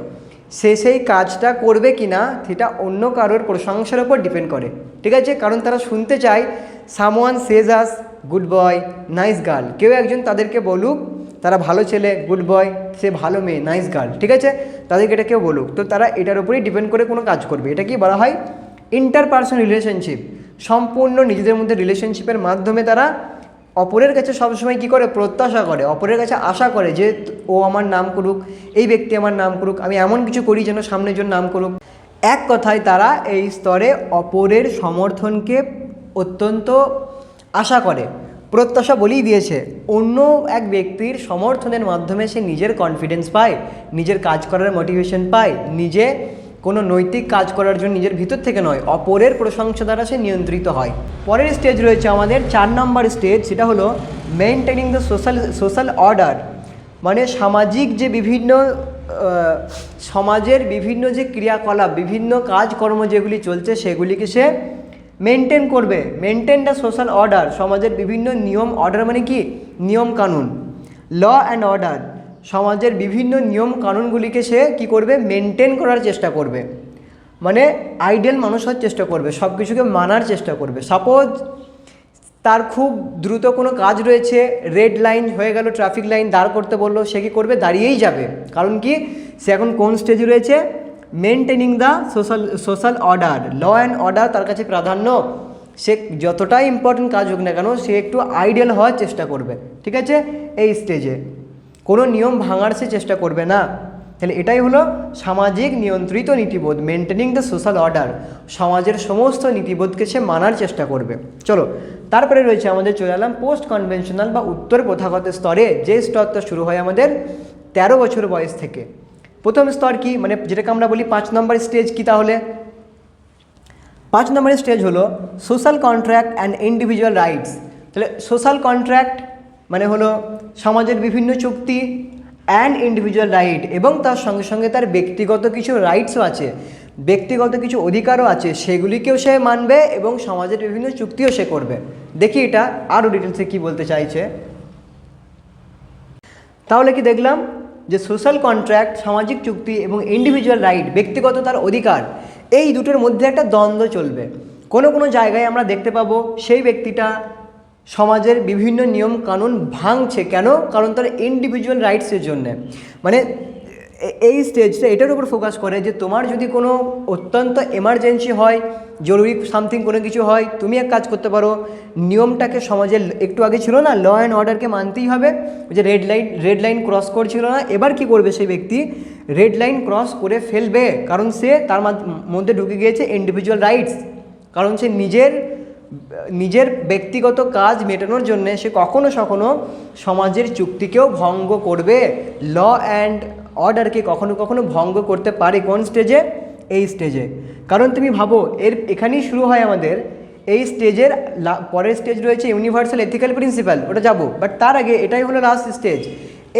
সেই কাজটা করবে কি না সেটা অন্য কারোর প্রশংসার উপর ডিপেন্ড করে, ঠিক আছে। কারণ তারা শুনতে চায় সামওয়ান সেজ আস গুড বয় নাইস গার্ল, কেউ একজন তাদেরকে বলুক তারা ভালো ছেলে, গুড বয়, সে ভালো মেয়ে, নাইস গার্ল, ঠিক আছে, তাদেরকে এটা কেউ বলুক, তো তারা এটার উপরেই ডিপেন্ড করে কোনো কাজ করবে। এটা কি বলা হয়? Interpersonal relationship. সম্পূর্ণ নিজেদের মধ্যে রিলেশনশিপের মাধ্যমে তারা অপরের কাছে সবসময় কী করে, প্রত্যাশা করে, অপরের কাছে আশা করে যে ও আমার নাম করুক, এই ব্যক্তি আমার নাম করুক, আমি এমন কিছু করি যেন সামনের জন নাম করুক। এক কথায় তারা এই স্তরে অপরের সমর্থনকে অত্যন্ত আশা করে, প্রত্যাশা বলেই দিয়েছে। অন্য এক ব্যক্তির সমর্থনের মাধ্যমে সে নিজের কনফিডেন্স পায়, নিজের কাজ করার মোটিভেশন পায়, নিজে কোনো নৈতিক কাজ করার জন্য নিজের ভিতর থেকে নয়, অপরের প্রশংসা দ্বারা সে নিয়ন্ত্রিত হয়। পরের স্টেজ রয়েছে আমাদের 4 নম্বর স্টেজ, সেটা হলো মেইনটেনিং দ্য সোশ্যাল অর্ডার। মানে সমাজের বিভিন্ন যে ক্রিয়াকলাপ, বিভিন্ন কাজকর্ম যেগুলি চলছে সেগুলিকে সে মেনটেন করবে। মেনটেন দ্য সোশ্যাল অর্ডার, সমাজের বিভিন্ন নিয়ম, অর্ডার মানে কি, নিয়ম কানুন, ল অ্যান্ড অর্ডার, সমাজের বিভিন্ন নিয়ম কানুনগুলিকে সে কী করবে, মেনটেন করার চেষ্টা করবে। মানে আইডিয়াল মানুষ হওয়ার চেষ্টা করবে, সব কিছুকে মানার চেষ্টা করবে। সাপোজ তার খুব দ্রুত কোনো কাজ রয়েছে, রেড লাইন হয়ে গেল, ট্রাফিক লাইন দাঁড় করতে বললো, সে কী করবে, দাঁড়িয়েই যাবে। কারণ কি, সে এখন কোন স্টেজে রয়েছে, maintaining the social order, law and order তার কাছে প্রাধান্য। সে যতটাই ইম্পর্টেন্ট কাজ হোক না কেন, সে একটু আইডিয়াল হওয়ার চেষ্টা করবে, ঠিক আছে। এই স্টেজে কোনো নিয়ম ভাঙার সে চেষ্টা করবে না। তাহলে এটাই হলো সামাজিক নিয়ন্ত্রিত নীতিবোধ, মেনটেনিং দ্য সোশ্যাল অর্ডার, সমাজের সমস্ত নীতিবোধকে সে মানার চেষ্টা করবে। চলো, তারপরে রয়েছে আমাদের, চলে এলাম পোস্ট কনভেনশনাল বা উত্তর প্রথাগত স্তরে, যে স্তরটা শুরু হয় আমাদের 13 বছর বয়স থেকে। প্রথম স্তর কি, মানে যেটাকে আমরা বলি 5 নম্বর স্টেজ কি, তাহলে 5 নম্বর স্টেজ হলো social contract and individual rights. তাহলে সোশ্যাল কন্ট্রাক্ট মানে হলো সমাজের বিভিন্ন চুক্তি, অ্যান্ড ইন্ডিভিজুয়াল রাইট, এবং তার সঙ্গে সঙ্গে তার ব্যক্তিগত কিছু রাইটসও আছে, ব্যক্তিগত কিছু অধিকারও আছে, সেগুলিকেও সে মানবে এবং সমাজের বিভিন্ন চুক্তিও সে করবে। দেখি এটা আরও ডিটেলসে কী বলতে চাইছে। তাহলে কি দেখলাম যে সোশ্যাল কন্ট্রাক্ট, সামাজিক চুক্তি, এবং ইন্ডিভিজুয়াল রাইট, ব্যক্তিগত তার অধিকার, এই দুটোর মধ্যে একটা দ্বন্দ্ব চলবে। কোনো কোনো জায়গায় আমরা দেখতে পাবো সেই ব্যক্তিটা সমাজের বিভিন্ন নিয়ম কানুন ভাঙছে, কেন, কারণ তার ইন্ডিভিজুয়াল রাইটসের জন্যে। মানে এই স্টেজটা এটার উপর ফোকাস করে যে তোমার যদি কোনো অত্যন্ত এমার্জেন্সি হয়, জরুরি সামথিং কোনো কিছু হয়, তুমি এক কাজ করতে পারো, নিয়মটাকে সমাজের একটু আগে ছিল না, ল অ্যান্ড অর্ডারকে মানতেই হবে, যে রেড লাইন ক্রস করছিল না, এবার কি করবে সেই ব্যক্তি, রেড লাইন ক্রস করে ফেলবে, কারণ সে তার মধ্যে ঢুকে গিয়েছে ইন্ডিভিজুয়াল রাইটস। কারণ সে নিজের ব্যক্তিগত কাজ মেটানোর জন্য সে কখনো সমাজের চুক্তিকেও ভঙ্গ করবে, ল অ্যান্ড অর্ডারকে কখনো কখনো ভঙ্গ করতে পারে। কোন স্টেজে, এই স্টেজে। কারণ তুমি ভাবো, এখানেই শুরু হয় আমাদের এই স্টেজের পরের স্টেজ রয়েছে ইউনিভার্সাল এথিক্যাল প্রিন্সিপাল, ওটা যাবো, বাট তার আগে এটাই হলো লাস্ট স্টেজ।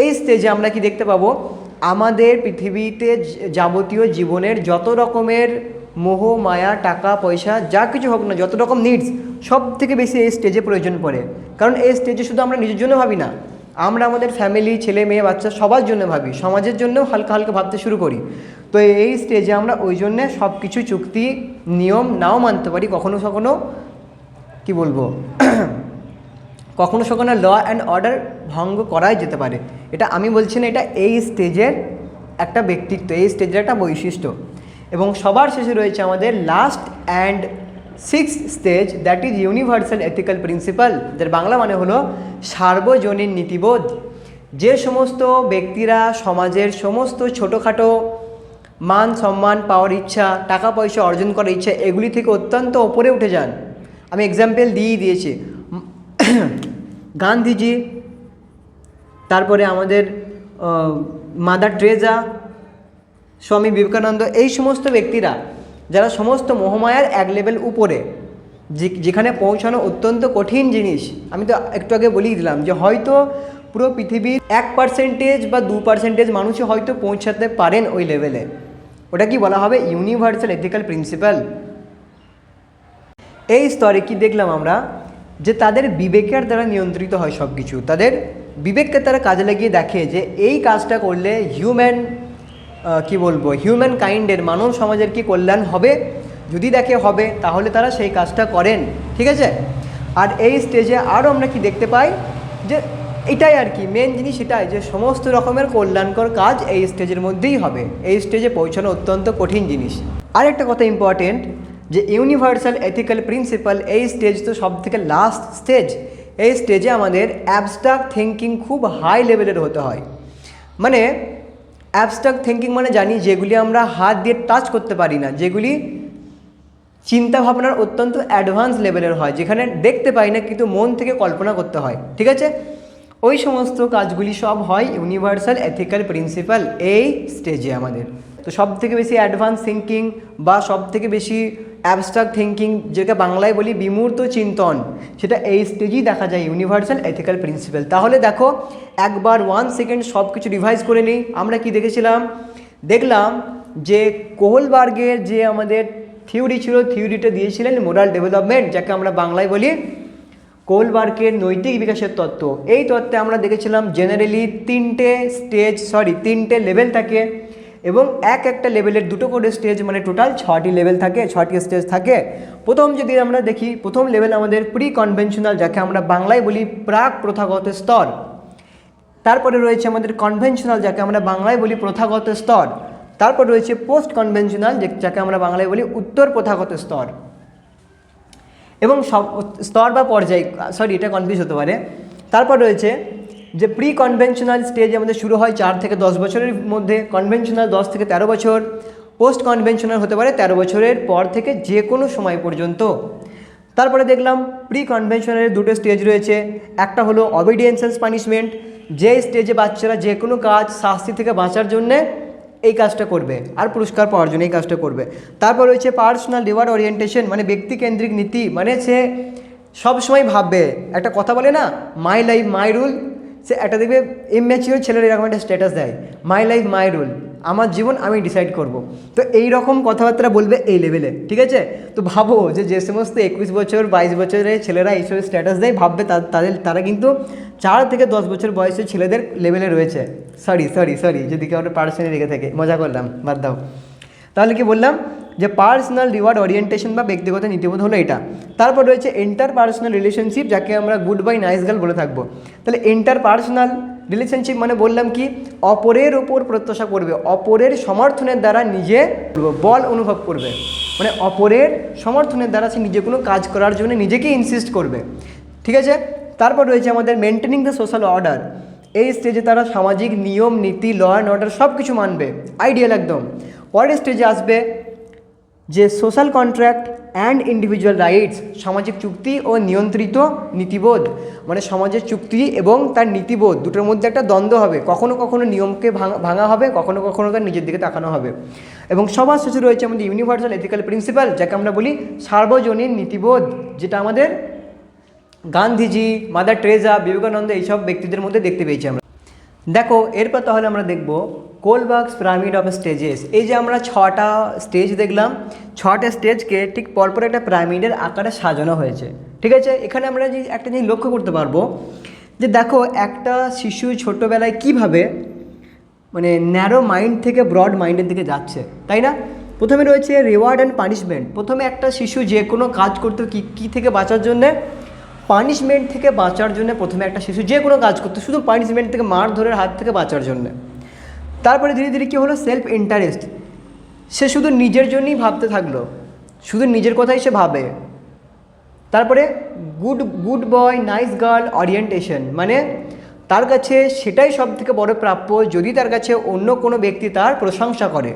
এই স্টেজে আমরা কি দেখতে পাবো, আমাদের পৃথিবীতে যাবতীয় জীবনের যত রকমের মোহ মায়া, টাকা পয়সা, যা কিছু হোক না, যত রকম নিডস, সব থেকে বেশি এই স্টেজে প্রয়োজন পড়ে। কারণ এই স্টেজে শুধু আমরা নিজের জন্য ভাবি না, আমরা আমাদের ফ্যামিলি, ছেলে মেয়ে, বাচ্চা, সবার জন্য ভাবি, সমাজের জন্যও হালকা হালকা ভাবতে শুরু করি। তো এই স্টেজে আমরা ওই জন্যে সব কিছু চুক্তি নিয়ম নাও মানতে পারি, কখনো কখনো কি বলবো কখনো কখনো ল অ্যান্ড অর্ডার ভঙ্গ করাই যেতে পারে। এটা আমি বলছি না, এটা এই স্টেজের একটা ব্যক্তিত্ব, এই স্টেজের একটা বৈশিষ্ট্য। এবং সবার শেষে রয়েছে আমাদের last and sixth stage, that is universal ethical principal, যার বাংলা মানে হলো সার্বজনীন নীতিবোধ। যে সমস্ত ব্যক্তিরা সমাজের সমস্ত ছোটোখাটো মান সম্মান পাওয়ার ইচ্ছা, টাকা পয়সা অর্জন করার ইচ্ছা, এগুলি থেকে অত্যন্ত ওপরে উঠে যান। আমি এক্সাম্পল দিয়েছি, গান্ধীজি, তারপরে আমাদের মাদার টেরেসা, স্বামী বিবেকানন্দ, এই সমস্ত ব্যক্তিরা যারা সমস্ত মোহমায়ার এক লেভেল উপরে, যেখানে পৌঁছানো অত্যন্ত কঠিন জিনিস। আমি তো একটু আগে বলেই দিলাম যে হয়তো পুরো পৃথিবীর 1% বা 2% মানুষই হয়তো পৌঁছাতে পারেন ওই লেভেলে। ওটা কি বলা হবে? Universal ethical principal. এই স্তরে কি দেখলাম আমরা, যে তাদের বিবেকের দ্বারা নিয়ন্ত্রিত হয় সব কিছু। তাদের বিবেককে তারা কাজে লাগিয়ে দেখে যে এই কাজটা করলে হিউম্যান কাইন্ডের, মানব সমাজের কি কল্যাণ হবে। যদি দেখে হবে, তাহলে তারা সেই কাজটা করেন। ঠিক আছে। আর এই স্টেজে আরও আমরা কি দেখতে পাই, যে এটাই আর কি মেন জিনিস, এটাই যে সমস্ত রকমের কল্যাণকর কাজ এই স্টেজের মধ্যেই হবে। এই স্টেজে পৌঁছানো অত্যন্ত কঠিন জিনিস। আর একটা কথা ইম্পর্টেন্ট, যে ইউনিভার্সাল এথিক্যাল প্রিন্সিপাল, এই স্টেজ তো সব থেকে লাস্ট স্টেজ। এই স্টেজে আমাদের অ্যাবস্ট্রাক্ট থিঙ্কিং খুব হাই লেভেলের হতে হয়। মানে অ্যাবস্ট্রাক্ট থিঙ্কিং মানে জানি যেগুলি আমরা হাত দিয়ে টাচ করতে পারি না, যেগুলি চিন্তাভাবনার অত্যন্ত অ্যাডভান্স লেভেলের হয়, যেখানে দেখতে পাই না কিন্তু মন থেকে কল্পনা করতে হয়। ঠিক আছে। ওই সমস্ত কাজগুলি সব হয় ইউনিভার্সাল এথিক্যাল প্রিন্সিপাল এই স্টেজে আমাদের। তো সব থেকে বেশি অ্যাডভান্স থিঙ্কিং বা সব থেকে বেশি অ্যাবস্ট্রাক্ট থিঙ্কিং, যেটা বাংলায় বলি বিমূর্ত চিন্তন, সেটা এই স্টেজেই দেখা যায়, ইউনিভার্সাল এথিক্যাল প্রিন্সিপাল। তাহলে দেখো, একবার 1 সেকেন্ড সব কিছু রিভাইজ করে নিই। আমরা কি দেখেছিলাম? দেখলাম যে কোহলবার্গের যে আমাদের থিওরি ছিল, থিওরিটা দিয়েছিলেন মোরাল ডেভেলপমেন্ট, যাকে আমরা বাংলায় বলি কোহলবার্গের নৈতিক বিকাশের তত্ত্ব। এই তত্ত্বে আমরা দেখেছিলাম জেনারেলি 3টে লেভেল থাকে, এবং একটা লেভেলের 2টো করে স্টেজ, মানে টোটাল 6টি লেভেল থাকে, 6টি স্টেজ থাকে। প্রথম যদি আমরা দেখি, প্রথম লেভেল আমাদের প্রি কনভেনশনাল, যাকে আমরা বাংলায় বলি প্রাক প্রথাগত স্তর। তারপরে রয়েছে আমাদের কনভেনশনাল, যাকে আমরা বাংলায় বলি প্রথাগত স্তর। তারপর রয়েছে পোস্ট কনভেনশনাল, যাকে আমরা বাংলায় বলি উত্তর প্রথাগত স্তর। এবং সব স্তর বা পর্যায়, এটা কনফিউজ হতে পারে। তারপর রয়েছে যে প্রি কনভেনশনাল স্টেজ আমাদের শুরু হয় 4 থেকে 10 বছরের মধ্যে, কনভেনশনাল 10 থেকে 13 বছর, পোস্ট কনভেনশনাল হতে পারে 13 বছরের পর থেকে যে কোনো সময় পর্যন্ত। তারপরে দেখলাম প্রি কনভেনশনালের 2টো স্টেজ রয়েছে। একটা হলো অবিডিয়েন্স অ্যান্ড পানিশমেন্ট, যে স্টেজে বাচ্চারা যে কোনো কাজ শাস্তি থেকে বাঁচার জন্যে এই কাজটা করবে, আর পুরস্কার পাওয়ার জন্য এই কাজটা করবে। তারপর রয়েছে পার্সোনাল রিওয়ার্ড ওরিয়েন্টেশন, মানে ব্যক্তিকেন্দ্রিক নীতি, মানে সে সবসময় ভাববে, একটা কথা বলে না, মাই লাইফ মাই রুল। সে একটা দেখবে ইম্যাচিওর ছেলেরা এরকম একটা স্ট্যাটাস দেয়, মাই লাইফ মাই রুল, আমার জীবন আমি ডিসাইড করব। তো এই রকম কথাবার্তা বলবে এই লেভেলে। ঠিক আছে। তো ভাবো যে সমস্ত 21 বছর 22 বছরের ছেলেরা এইসব স্ট্যাটাস দেয়, ভাববে তারা কিন্তু 4 থেকে 10 বছর বয়সের ছেলেদের লেভেলে রয়েছে। সরি যদি কেউ পার্সোনালি রেখে থাকে, মজা করলাম, বাদ দাও। তাহলে কি বললাম, যে পার্সোনাল রিওয়ার্ড ওরিয়েন্টেশন বা ব্যক্তিগত নীতিবোধ হলো এটা। তারপর রয়েছে ইন্টারপার্সোনাল রিলেশনশিপ, যাকে আমরা গুড বাই নাইস গার্ল বলে থাকবো। তাহলে ইন্টারপার্সোনাল রিলেশনশিপ মানে বললাম কি, অপরের ওপর প্রত্যাশা করবে, অপরের সমর্থনের দ্বারা নিজে বল অনুভব করবে, মানে অপরের সমর্থনের দ্বারা সে নিজে কোনো কাজ করার জন্য নিজেকে ইনসিস্ট করবে। ঠিক আছে। তারপর রয়েছে আমাদের মেনটেনিং দ্য সোশ্যাল অর্ডার। এই স্টেজে তারা সামাজিক নিয়ম নীতি, ল অ্যান্ড অর্ডার সব কিছু মানবে, আইডিয়াল একদম। পরের স্টেজে আসবে যে social contract and individual rights, সামাজিক চুক্তি ও নিয়ন্ত্রিত নীতিবোধ, মানে সমাজের চুক্তি এবং তার নীতিবোধ দুটোর মধ্যে একটা দ্বন্দ্ব হবে, কখনো কখনো নিয়মকে ভাঙা হবে, কখনো কখনো তার নিজের দিকে তাকানো হবে। এবং সবার শেষে রয়েছে আমাদের ইউনিভার্সাল এথিক্যাল প্রিন্সিপাল, যাকে আমরা বলি সার্বজনীন নীতিবোধ, যেটা আমাদের গান্ধীজি, মাদার টেরেসা, বিবেকানন্দ এইসব ব্যক্তিদের মধ্যে দেখতে পেয়েছি আমরা। দেখো এরপর তাহলে আমরা দেখব কোলবার্গস পিরামিড অফ স্টেজেস। এই যে আমরা 6টা স্টেজ দেখলাম, 6টা স্টেজকে ঠিক পরপর একটা পিরামিডের আকারে সাজানো হয়েছে। ঠিক আছে। এখানে আমরা যে একটা জিনিস লক্ষ্য করতে পারবো, যে দেখো একটা শিশু ছোটোবেলায় কিভাবে মানে ন্যারো মাইন্ড থেকে ব্রড মাইন্ডের দিকে যাচ্ছে, তাই না? প্রথমে রয়েছে রিওয়ার্ড অ্যান্ড পানিশমেন্ট। প্রথমে একটা শিশু যে কোনো কাজ করতে কী থেকে বাঁচার জন্যে পানিশমেন্ট থেকে বাঁচার জন্য প্রথমে একটা শিশু যে কোনো কাজ করতো শুধু পানিশমেন্ট থেকে, মারধরের হাত থেকে বাঁচার জন্য। তারপরে ধীরে ধীরে কী হলো, সেলফ ইন্টারেস্ট, সে শুধু নিজের জন্যই ভাবতে থাকলো, শুধু নিজের কথাই সে ভাবে। তারপরে good boy nice girl orientation, মানে তার কাছে সেটাই সব থেকে বড় প্রাপ্য যদি তার কাছে অন্য কোনো ব্যক্তি তার প্রশংসা করে।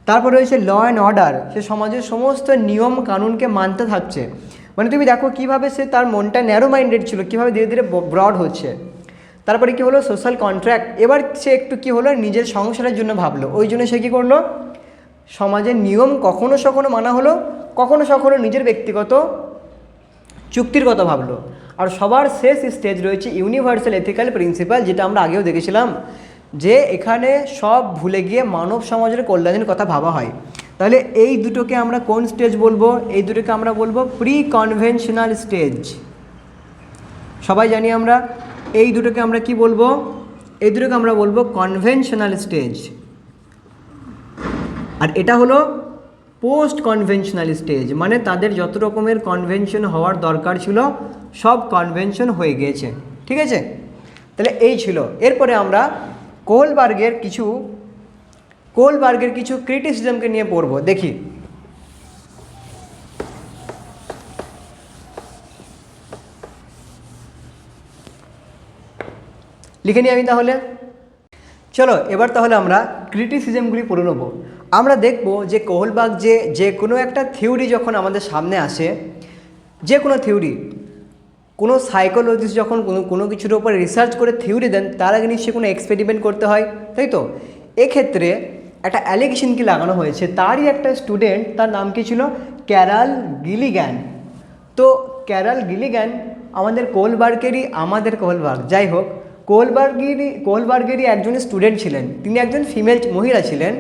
তারপরে রয়েছে ল অ্যান্ড অর্ডার, সে সমাজের সমস্ত নিয়ম কানুনকে মানতে থাকছে। মানে তুমি দেখো কীভাবে সে, তার মনটা ন্যারো মাইন্ডেড ছিল, কীভাবে ধীরে ধীরে ব্রড হচ্ছে। তারপরে কী হলো, সোশ্যাল কন্ট্রাক্ট, এবার সে একটু কী হলো, নিজের সংসারের জন্য ভাবলো, ওই জন্য সে কী করলো, সমাজের নিয়ম কখনো সখনো মানা হলো, কখনো সখনো নিজের ব্যক্তিগত চুক্তির কথা ভাবলো। আর সবার শেষ স্টেজ রয়েছে ইউনিভার্সাল এথিক্যাল প্রিন্সিপাল, যেটা আমরা আগেও দেখেছিলাম যে এখানে সব ভুলে গিয়ে মানব সমাজের কল্যাণের কথা ভাবা হয়। তাহলে এই দুটোকে আমরা কোন স্টেজ বলবো, এই দুটোকে আমরা বলবো প্রি কনভেনশনাল স্টেজ। সবাই জানি আমরা এই দুটোকে আমরা কি বলবো, এই দুটোকে আমরা বলবো কনভেনশনাল স্টেজ। আর এটা হলো পোস্ট কনভেনশনাল স্টেজ, মানে তাদের যত রকমের কনভেনশন হওয়ার দরকার ছিল সব কনভেনশন হয়ে গিয়েছে। ঠিক আছে, তাহলে এই ছিল। এরপরে আমরা কোহলবার্গের কিছু ক্রিটিসিজমকে নিয়ে পড়ব। দেখি লিখে নিই আমি তাহলে। চলো এবার তাহলে আমরা ক্রিটিসিজমগুলি পড়ে নেব। আমরা দেখব যে কোহলবার্গ যে কোনো একটা থিওরি যখন আমাদের সামনে আসে, যে কোনো থিওরি, কোনো সাইকোলজিস্ট যখন কোনো কিছুর উপর রিসার্চ করে থিওরি দেন তার আগে নিশ্চয়ই কোনো এক্সপেরিমেন্ট করতে হয়, তাই তো? এক্ষেত্রে একটা অ্যালিগেশন কি লাগানো হয়েছে, তারই একটা স্টুডেন্ট, তার নাম কি ছিল, ক্যারাল গিলিগ্যান। তো ক্যারাল গিলিগ্যান আমাদের কোহলবার্গ, যাই হোক, কোহলবার্গেরই একজন স্টুডেন্ট ছিলেন, তিনি একজন ফিমেল মহিলা ছিলেন।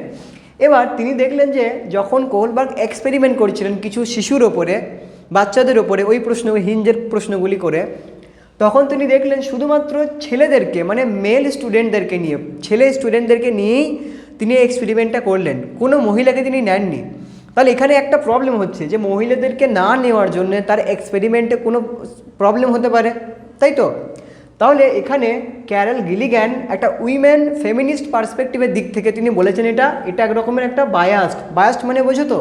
এবার তিনি দেখলেন যে যখন কোহলবার্গ এক্সপেরিমেন্ট করছিলেন কিছু শিশুর ওপরে, বাচ্চাদের ওপরে, ওই হিঞ্জের প্রশ্নগুলি করে, তখন তিনি দেখলেন শুধুমাত্র ছেলেদেরকে, মানে মেল স্টুডেন্টদেরকে নিয়ে, ছেলে স্টুডেন্টদেরকে নিয়েই তিনি এক্সপেরিমেন্টটা করলেন, কোনো মহিলাকে তিনি নেননি। তাহলে এখানে একটা প্রবলেম হচ্ছে যে মহিলাদেরকে না নেওয়ার জন্য তার এক্সপেরিমেন্টে কোনো প্রবলেম হতে পারে, তাই তো? তাহলে এখানে ক্যারাল গিলিগ্যান একটা উইমেন ফেমিনিস্ট পার্সপেক্টিভের দিক থেকে তিনি বলেছেন এটা এক রকমের একটা বায়াস্ট মানে বোঝো তো,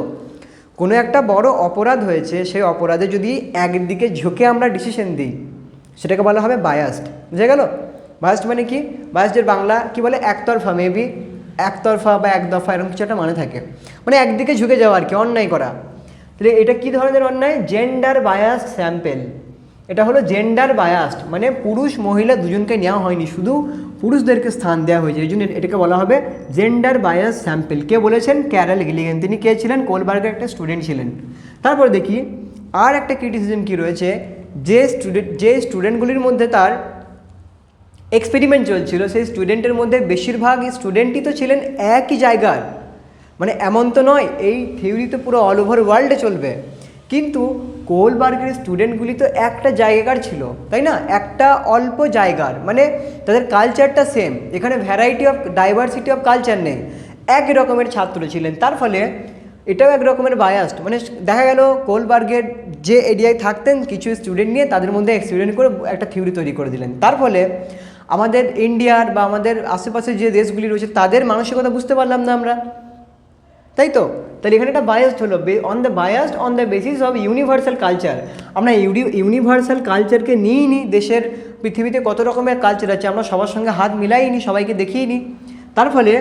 কোনো একটা বড় অপরাধ হয়েছে, সেই অপরাধে যদি একদিকে ঝুঁকে আমরা ডিসিশন দিই সেটাকে বলা হবে বায়াস্ট। বুঝে গেল? বায়াস্ট মানে কি? বায়াস্টের বাংলা কি বলে, একতরফা, মেবি একতরফা বা একদফা এরকম কিছু একটা মানে থাকে, মানে একদিকে ঝুঁকে যাওয়া আর কি, অন্যায় করা। তাহলে এটা কী ধরনের অন্যায়? Gender biased sample. এটা হলো জেন্ডার বায়াস্ট, মানে পুরুষ মহিলা দুজনকে নেওয়া হয়নি, শুধু পুরুষদেরকে স্থান দেওয়া হয়েছে, এই জন্য এটাকে বলা হবে জেন্ডার বায়াস স্যাম্পেল। কে বলেছেন? ক্যারাল গিলিগ্যান। তিনি কে ছিলেন? কোহলবার্গের একটা স্টুডেন্ট ছিলেন। তারপর দেখি আর একটা ক্রিটিসিজম কী রয়েছে, যে স্টুডেন্টগুলির মধ্যে তার এক্সপেরিমেন্ট চলছিল, সেই স্টুডেন্টের মধ্যে বেশিরভাগ স্টুডেন্টই তো ছিলেন একই জায়গার, মানে এমন তো নয় এই থিওরি তো পুরো অল ওভার ওয়ার্ল্ডে চলবে, কিন্তু কোহলবার্গের স্টুডেন্টগুলি তো একটা জায়গার ছিল, তাই না? একটা অল্প জায়গার, মানে তাদের কালচারটা সেম, এখানে ডাইভার্সিটি অফ কালচার নেই, এক রকমের ছাত্র ছিলেন। তার ফলে এটাও এক রকমের বায়াস্ট, মানে দেখা গেল কোহলবার্গের যে এরিয়ায় থাকতেন কিছু স্টুডেন্ট নিয়ে তাদের মধ্যে এক্সপেরিমেন্ট করে একটা থিওরি তৈরি করে দিলেন। তার ফলে আমাদের ইন্ডিয়ার বা আমাদের আশেপাশে যে দেশগুলি রয়েছে তাদের মানসিকতা বুঝতে পারলাম না আমরা, তাই তো? তাহলে এখানে একটা বায়াসড হলো, on the basis of universal culture. আমরা ইউনিভার্সাল কালচারকে নিয়েই নিই, দেশের পৃথিবীতে কত রকমের কালচার আছে আমরা সবার সঙ্গে হাত মিলাইনি, সবাইকে দেখিয়ে নিই। তার ফলে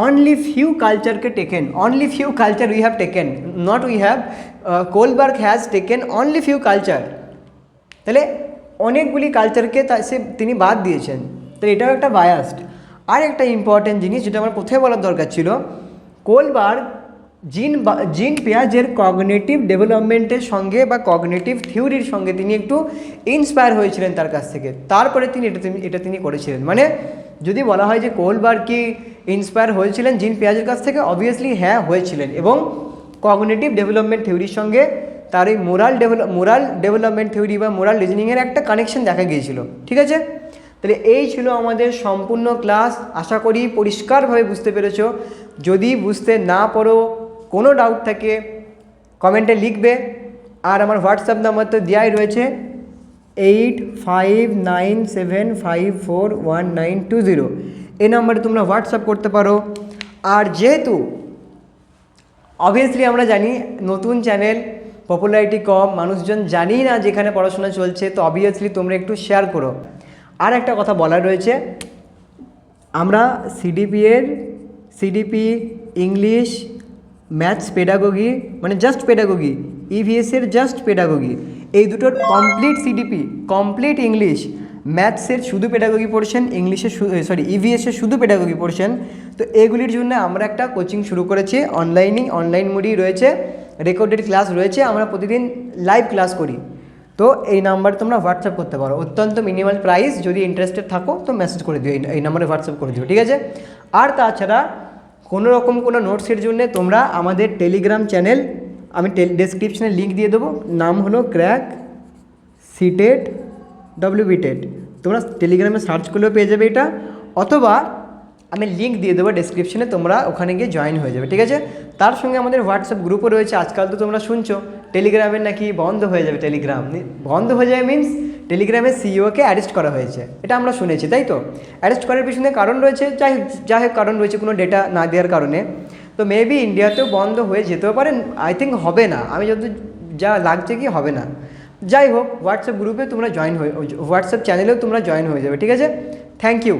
only few culture we have taken, not we have, Kohlberg has taken only few culture. তাহলে অনেকগুলি কালচারকে তিনি বাদ দিয়েছেন, তাহলে এটাও একটা বায়াসড। আর একটা ইম্পর্টেন্ট জিনিস যেটা আমার প্রথমে বলার দরকার ছিল, কোহলবার্গ জিন পিয়াজের কগনিটিভ ডেভেলপমেন্টের সঙ্গে বা কগনিটিভ থিওরির সঙ্গে তিনি একটু ইন্সপায়ার হয়েছিলেন তার কাছ থেকে, তারপরে তিনি এটা করেছিলেন। মানে যদি বলা হয় যে কোহলবার্গ কি ইন্সপায়ার হয়েছিলেন জিন পিয়াজের কাছ থেকে, অবভিয়াসলি হ্যাঁ হয়েছিলেন, এবং কগনিটিভ ডেভেলপমেন্ট থিওরির সঙ্গে তার এই মোরাল ডেভেলপমেন্ট থিওরি বা মোরাল রিজনিংয়ের একটা কানেকশন দেখা গিয়েছিল। ঠিক আছে, তাহলে এই ছিল আমাদের সম্পূর্ণ ক্লাস। আশা করি পরিষ্কারভাবে বুঝতে পেরেছো। যদি বুঝতে না পারো, কোনো ডাউট থাকে কমেন্টে লিখবে, আর আমার হোয়াটসঅ্যাপ নাম্বার তো দেওয়াই রয়েছে, 8597541920 এই নাম্বারে তোমরা হোয়াটসঅ্যাপ করতে পারো। আর যেহেতু অবভিয়াসলি আমরা জানি নতুন চ্যানেল, পপুলারিটি কম, মানুষজন জানি না যেখানে পড়াশোনা চলছে, তো অবভিয়াসলি তোমরা একটু শেয়ার করো। আর একটা কথা বলার রয়েছে, আমরা সিডিপি ইংলিশ, ম্যাথস পেডাগোগি মানে জাস্ট পেডাগোগি, ইভিএসের জাস্ট পেডাগোগি, এই দুটোর কমপ্লিট সিডিপি, কমপ্লিট ইংলিশ, ম্যাথসের শুধু পেডাগোগি পোর্শন, ইংলিশের ইভিএসের শুধু পেডাগোগি পোর্শন, তো এগুলির জন্য আমরা একটা কোচিং শুরু করেছি। অনলাইন মোডই রয়েছে, রেকর্ডেড ক্লাস রয়েছে, আমরা প্রতিদিন লাইভ ক্লাস করি। তো এই নাম্বারে তোমরা হোয়াটসঅ্যাপ করতে পারো, অত্যন্ত মিনিমাল প্রাইস। যদি ইন্টারেস্টেড থাকো তো মেসেজ করে দিও, এই নাম্বারে হোয়াটসঅ্যাপ করে দিও, ঠিক আছে। আর তাছাড়া কোনো রকম কোনো নোটসের জন্য তোমরা আমাদের টেলিগ্রাম চ্যানেল, আমি ডেসক্রিপশনে লিঙ্ক দিয়ে দেবো, নাম হলো ক্র্যাক সিটেট ডব্লিউবিটেট, তোমরা টেলিগ্রামে সার্চ করলেও পেয়ে যাবে এটা, অথবা আমি লিঙ্ক দিয়ে দেবো ডেসক্রিপশনে, তোমরা ওখানে গিয়ে জয়েন হয়ে যাবে, ঠিক আছে। তার সঙ্গে আমাদের হোয়াটসঅ্যাপ গ্রুপও রয়েছে। আজকাল তো তোমরা শুনছো টেলিগ্রামের নাকি বন্ধ হয়ে যাবে, টেলিগ্রাম বন্ধ হয়ে যাবে মিনস টেলিগ্রামের সিইওকে অ্যারেস্ট করা হয়েছে, এটা আমরা শুনেছি, তাই তো। অ্যারেস্ট করার পিছনে কারণ রয়েছে, যাই হোক কারণ রয়েছে কোনো ডেটা না দেওয়ার কারণে। তো মেবি ইন্ডিয়াতেও বন্ধ হয়ে যেতেও পারে, আই থিঙ্ক হবে না, আমি যত যা লাগছে কি হবে না। যাই হোক হোয়াটসঅ্যাপ গ্রুপে তোমরা জয়েন হয়ে, হোয়াটসঅ্যাপ চ্যানেলেও তোমরা জয়েন হয়ে যাবে, ঠিক আছে। Thank you.